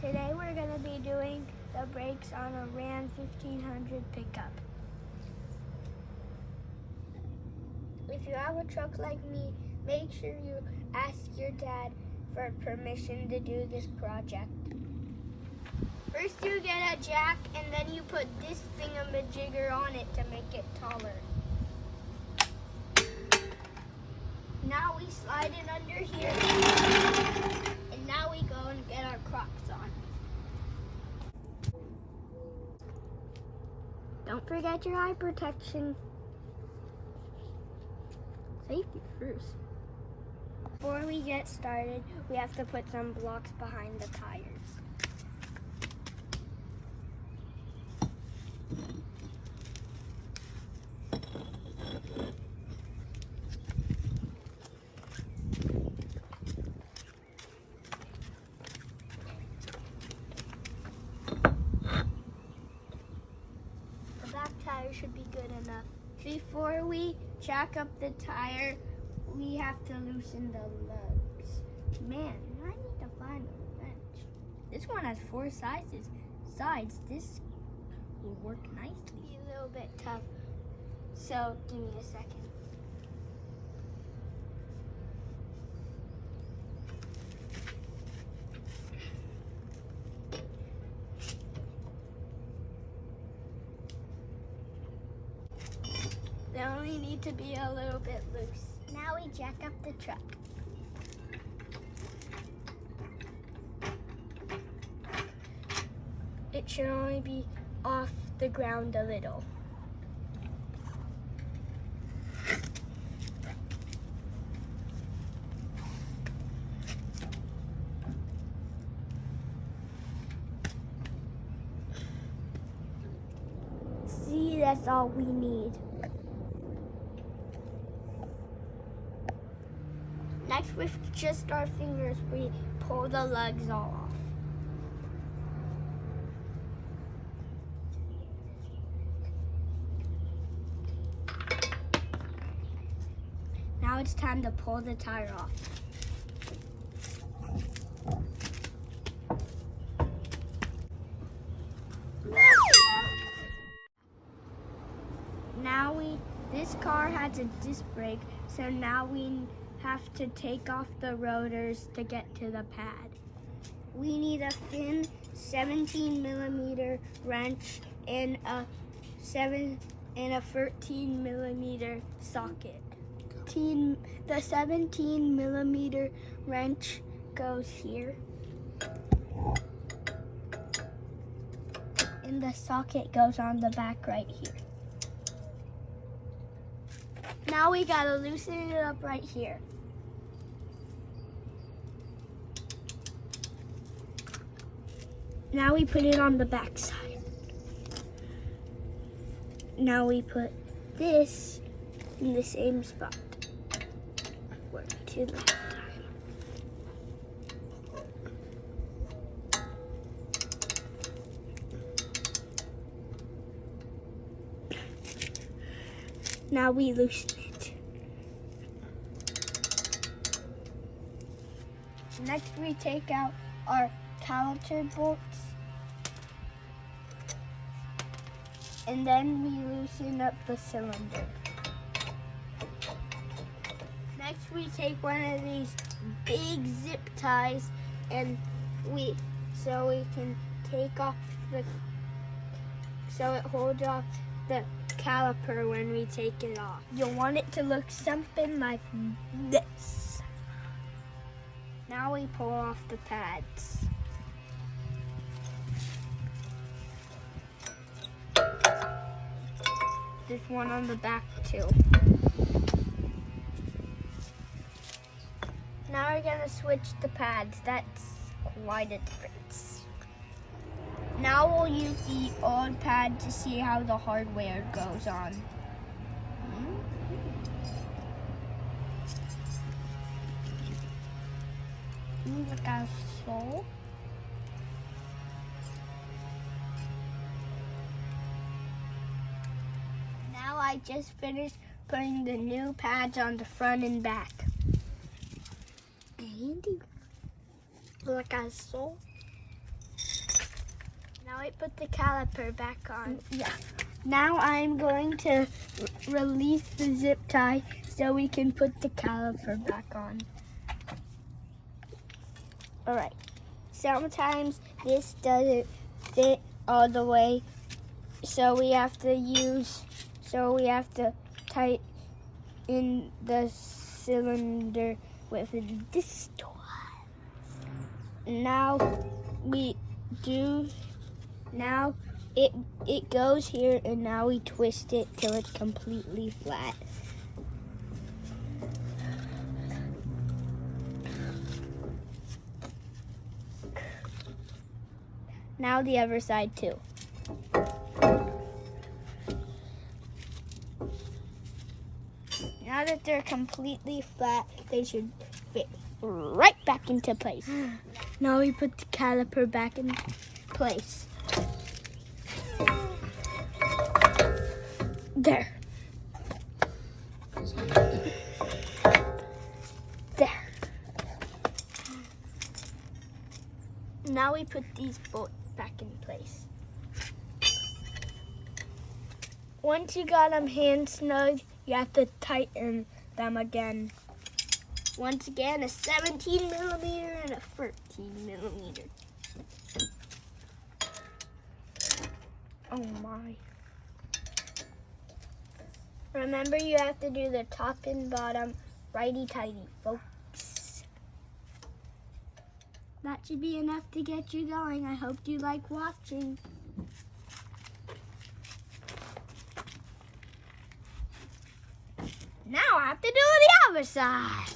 Today we're going to be doing the brakes on a Ram 1500 pickup. If you have a truck like me, make sure you ask your dad for permission to do this project. First you get a jack and then you put this thingamajigger on it to make it taller. Now we slide it under here, and now we go and get our Crocs on. Don't forget your eye protection. Safety first. Before we get started, we have to put some blocks behind the tires. The back tire should be good enough. Before we jack up the tire, we have to loosen the lugs. Man, I need to find a wrench. This one has 4 sides. This will work nicely. A little bit tough, so give me a second. They only need to be a little bit loose. Now we jack up the truck. It should only be off the ground a little. See, that's all we need. Next, with just our fingers, we pull the lugs all off. Now it's time to pull the tire off. This car has a disc brake, so now we have to take off the rotors to get to the pad. We need a thin 17mm wrench and a 13mm socket. The 17mm wrench goes here, and the socket goes on the back right here. Now we gotta loosen it up right here. Now we put it on the back side. Now we put this in the same spot. Work to that time. Now we loosen it. Next we take out our caliper bolts. And then we loosen up the cylinder. Next we take one of these big zip ties and so we can take off so it holds off the caliper when we take it off. You'll want it to look something like this. Now we pull off the pads. There's one on the back too. Now we're gonna switch the pads. That's quite a difference. Now we'll use the old pad to see how the hardware goes on. Look at so. Now I just finished putting the new pads on the front and back. And look at so. Now I put the caliper back on. Yeah. Now I'm going to release the zip tie so we can put the caliper back on. All right. Sometimes this doesn't fit all the way, so we have to tighten the cylinder with this tool. Now it goes here, and now we twist it till it's completely flat. Now the other side too. Now that they're completely flat, they should fit right back into place. Now we put the caliper back in place. There. There. Now we put these bolts back in place. Once you got them hand snug, you have to tighten them again. Once again, a 17 millimeter and a 13 millimeter. Oh my. Remember, you have to do the top and bottom righty-tighty, folks. That should be enough to get you going. I hope you like watching. Now I have to do the other side.